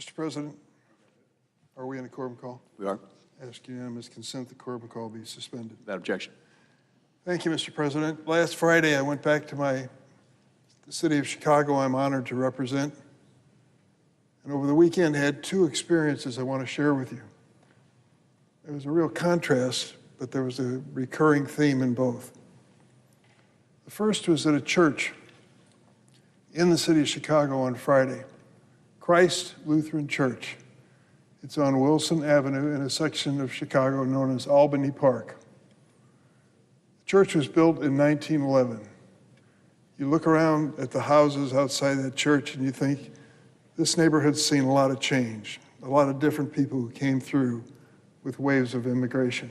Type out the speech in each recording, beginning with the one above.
Mr. President, are we in a quorum call? We are. Ask unanimous consent the quorum call be suspended. Without objection. Thank you, Mr. President. Last Friday, I went back to the city of Chicago I'm honored to represent. And over the weekend, had two experiences I want to share with you. There was a real contrast, but there was a recurring theme in both. The first was at a church in the city of Chicago on Friday, Christ Lutheran Church. It's on Wilson Avenue in a section of Chicago known as Albany Park. The church was built in 1911. You look around at the houses outside that church and you think, this neighborhood's seen a lot of change, a lot of different people who came through with waves of immigration.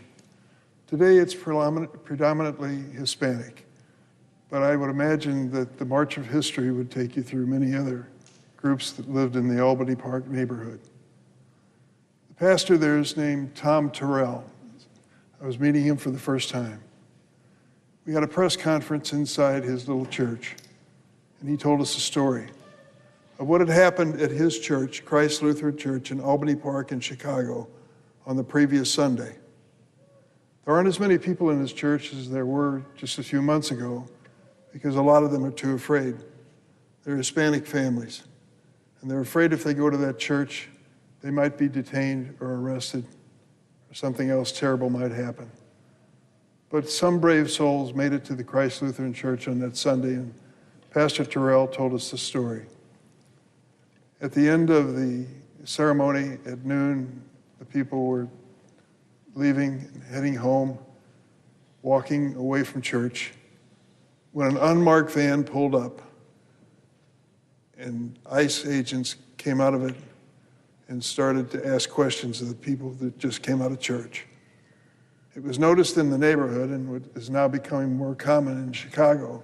Today it's predominantly Hispanic, but I would imagine that the march of history would take you through many other groups that lived in the Albany Park neighborhood. The pastor there is named Tom Terrell. I was meeting him for the first time. We had a press conference inside his little church, and he told us a story of what had happened at his church, Christ Lutheran Church in Albany Park in Chicago, on the previous Sunday. There aren't as many people in his church as there were just a few months ago because a lot of them are too afraid. They're Hispanic families, and they're afraid if they go to that church, they might be detained or arrested, or something else terrible might happen. But some brave souls made it to the Christ Lutheran Church on that Sunday, and Pastor Terrell told us the story. At the end of the ceremony at noon, the people were leaving and heading home, walking away from church, when an unmarked van pulled up and ICE agents came out of it and started to ask questions of the people that just came out of church. It was noticed in the neighborhood, and what is now becoming more common in Chicago,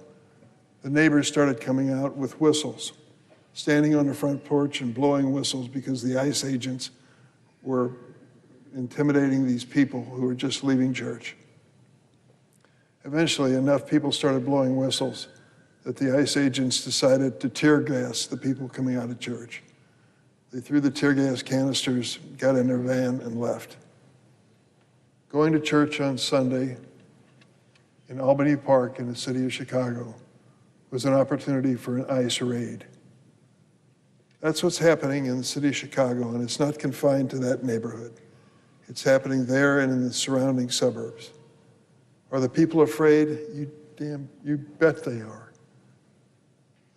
the neighbors started coming out with whistles, standing on the front porch and blowing whistles because the ICE agents were intimidating these people who were just leaving church. Eventually, enough people started blowing whistles that the ICE agents decided to tear gas the people coming out of church. They threw the tear gas canisters, got in their van, and left. Going to church on Sunday in Albany Park in the city of Chicago was an opportunity for an ICE raid. That's what's happening in the city of Chicago, and it's not confined to that neighborhood. It's happening there and in the surrounding suburbs. Are the people afraid? You bet they are.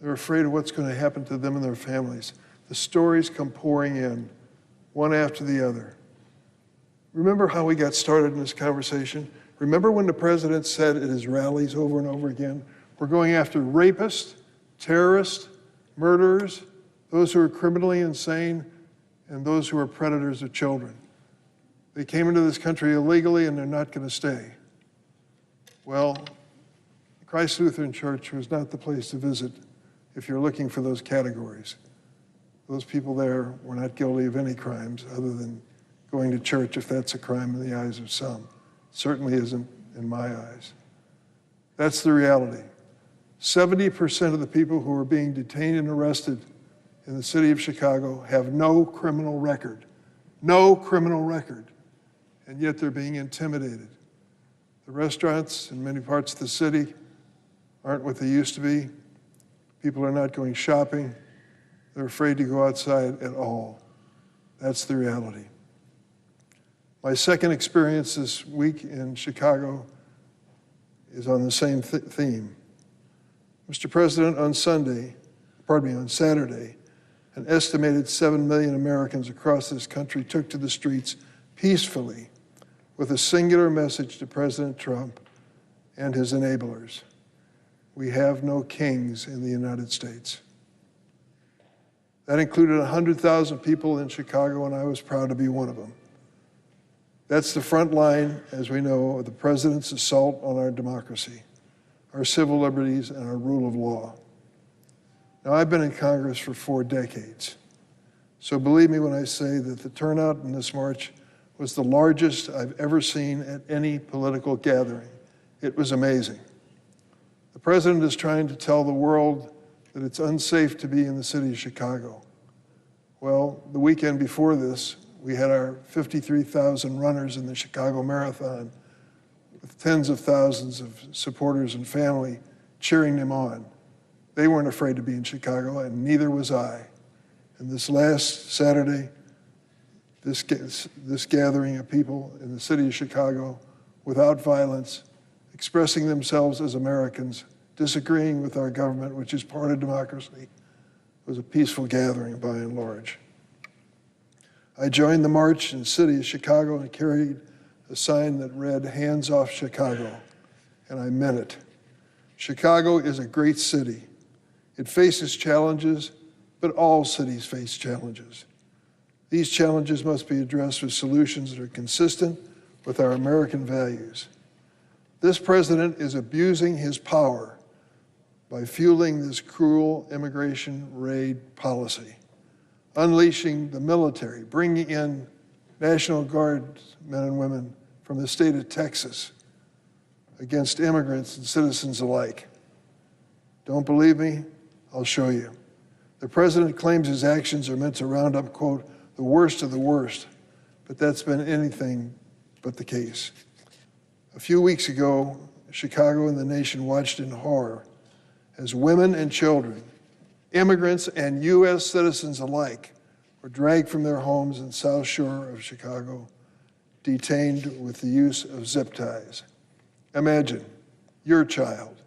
They're afraid of what's going to happen to them and their families. The stories come pouring in, one after the other. Remember how we got started in this conversation? Remember when the president said at his rallies over and over again, we're going after rapists, terrorists, murderers, those who are criminally insane, and those who are predators of children. They came into this country illegally and they're not going to stay. Well, Christ Lutheran Church was not the place to visit if you're looking for those categories. Those people there were not guilty of any crimes other than going to church, if that's a crime in the eyes of some. Certainly isn't in my eyes. That's the reality. 70% of the people who are being detained and arrested in the city of Chicago have no criminal record. No criminal record. And yet they're being intimidated. The restaurants in many parts of the city aren't what they used to be. People are not going shopping. They're afraid to go outside at all. That's the reality. My second experience this week in Chicago is on the same theme. Mr. President, on Saturday, an estimated 7 million Americans across this country took to the streets peacefully with a singular message to President Trump and his enablers. We have no kings in the United States. That included 100,000 people in Chicago, and I was proud to be one of them. That's the front line, as we know, of the president's assault on our democracy, our civil liberties, and our rule of law. Now, I've been in Congress for 4 decades, so believe me when I say that the turnout in this march was the largest I've ever seen at any political gathering. It was amazing. The president is trying to tell the world that it's unsafe to be in the city of Chicago. Well, the weekend before this, we had our 53,000 runners in the Chicago Marathon with tens of thousands of supporters and family cheering them on. They weren't afraid to be in Chicago, and neither was I. And this last Saturday, this gathering of people in the city of Chicago, without violence, expressing themselves as Americans, disagreeing with our government, which is part of democracy, was a peaceful gathering by and large. I joined the march in the city of Chicago and carried a sign that read, "Hands off Chicago," and I meant it. Chicago is a great city. It faces challenges, but all cities face challenges. These challenges must be addressed with solutions that are consistent with our American values. This president is abusing his power by fueling this cruel immigration raid policy, unleashing the military, bringing in National Guard men and women from the state of Texas against immigrants and citizens alike. Don't believe me? I'll show you. The president claims his actions are meant to round up, quote, the worst of the worst, but that's been anything but the case. A few weeks ago, Chicago and the nation watched in horror as women and children, immigrants and U.S. citizens alike, were dragged from their homes in South Shore of Chicago, detained with the use of zip ties. Imagine your child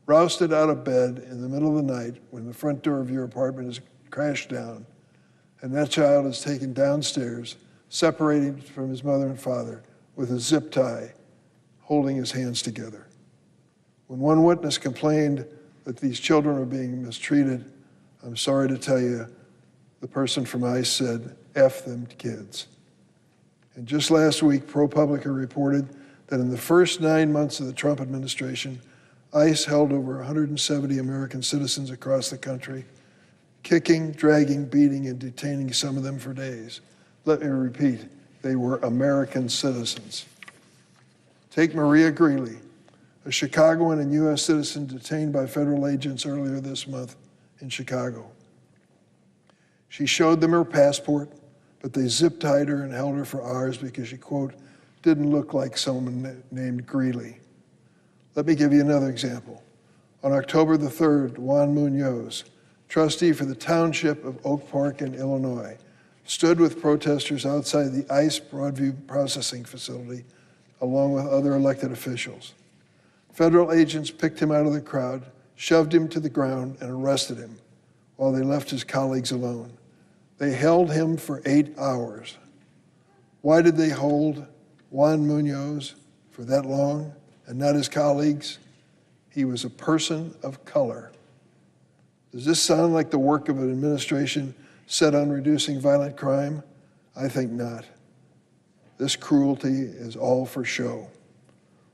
rousted out of bed in the middle of the night when the front door of your apartment is crashed down, and that child is taken downstairs, separated from his mother and father with a zip tie, holding his hands together. When one witness complained that these children are being mistreated, I'm sorry to tell you, the person from ICE said, "F them kids." And just last week, ProPublica reported that in the first 9 months of the Trump administration, ICE held over 170 American citizens across the country, kicking, dragging, beating, and detaining some of them for days. Let me repeat, they were American citizens. Take Maria Greeley, a Chicagoan and U.S. citizen detained by federal agents earlier this month in Chicago. She showed them her passport, but they zip-tied her and held her for hours because she, quote, didn't look like someone named Greeley. Let me give you another example. On October the 3rd, Juan Munoz, trustee for the township of Oak Park in Illinois, stood with protesters outside the ICE Broadview processing facility, along with other elected officials. Federal agents picked him out of the crowd, shoved him to the ground, and arrested him while they left his colleagues alone. They held him for 8 hours. Why did they hold Juan Munoz for that long and not his colleagues? He was a person of color. Does this sound like the work of an administration set on reducing violent crime? I think not. This cruelty is all for show.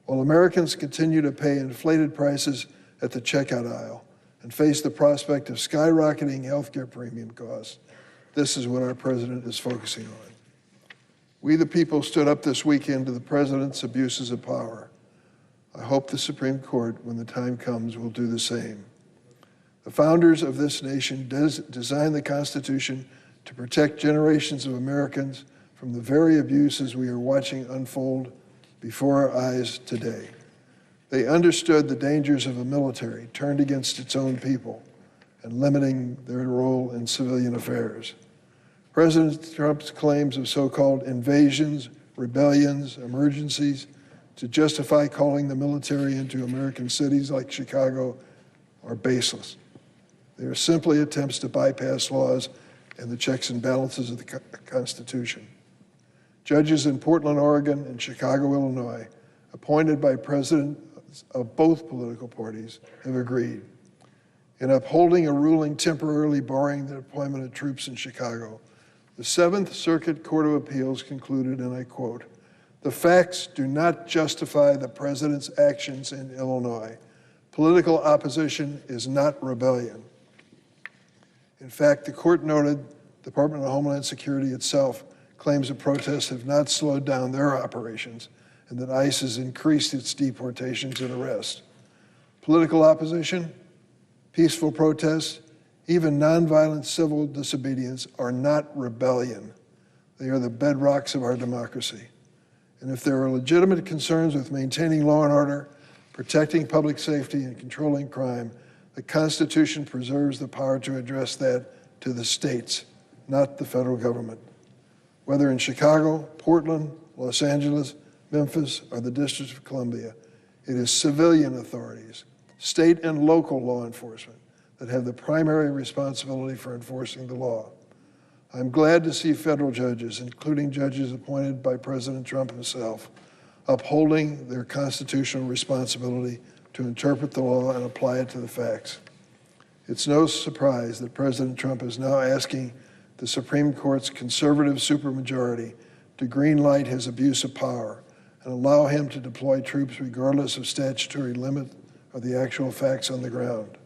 While Americans continue to pay inflated prices at the checkout aisle and face the prospect of skyrocketing healthcare premium costs, this is what our president is focusing on. We, the people, stood up this weekend to the president's abuses of power. I hope the Supreme Court, when the time comes, will do the same. The founders of this nation designed the Constitution to protect generations of Americans from the very abuses we are watching unfold before our eyes today. They understood the dangers of a military turned against its own people and limiting their role in civilian affairs. President Trump's claims of so-called invasions, rebellions, emergencies to justify calling the military into American cities like Chicago are baseless. They are simply attempts to bypass laws and the checks and balances of the Constitution. Judges in Portland, Oregon, and Chicago, Illinois, appointed by presidents of both political parties, have agreed. In upholding a ruling temporarily barring the deployment of troops in Chicago, the Seventh Circuit Court of Appeals concluded, and I quote, "The facts do not justify the president's actions in Illinois. Political opposition is not rebellion." In fact, the court noted the Department of Homeland Security itself claims the protests have not slowed down their operations and that ICE has increased its deportations and arrests. Political opposition, peaceful protests, Even nonviolent civil disobedience are not rebellion. They are the bedrocks of our democracy. And if there are legitimate concerns with maintaining law and order, protecting public safety, and controlling crime, the Constitution preserves the power to address that to the states, not the federal government. Whether in Chicago, Portland, Los Angeles, Memphis, or the District of Columbia, it is civilian authorities, state and local law enforcement, that have the primary responsibility for enforcing the law. I'm glad to see federal judges, including judges appointed by President Trump himself, upholding their constitutional responsibility to interpret the law and apply it to the facts. It's no surprise that President Trump is now asking the Supreme Court's conservative supermajority to greenlight his abuse of power and allow him to deploy troops regardless of statutory limit or the actual facts on the ground.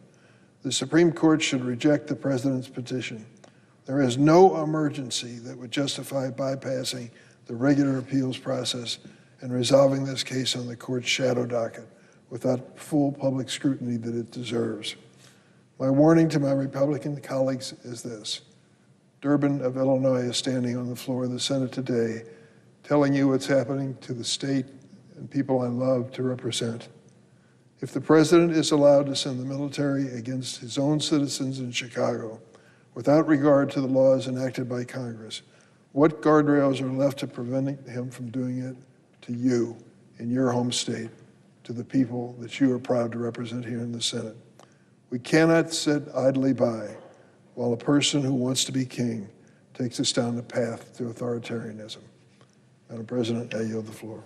The Supreme Court should reject the president's petition. There is no emergency that would justify bypassing the regular appeals process and resolving this case on the court's shadow docket without full public scrutiny that it deserves. My warning to my Republican colleagues is this. Durbin of Illinois is standing on the floor of the Senate today telling you what's happening to the state and people I love to represent. If the president is allowed to send the military against his own citizens in Chicago without regard to the laws enacted by Congress, what guardrails are left to preventing him from doing it to you in your home state, to the people that you are proud to represent here in the Senate? We cannot sit idly by while a person who wants to be king takes us down the path to authoritarianism. Madam President, I yield the floor.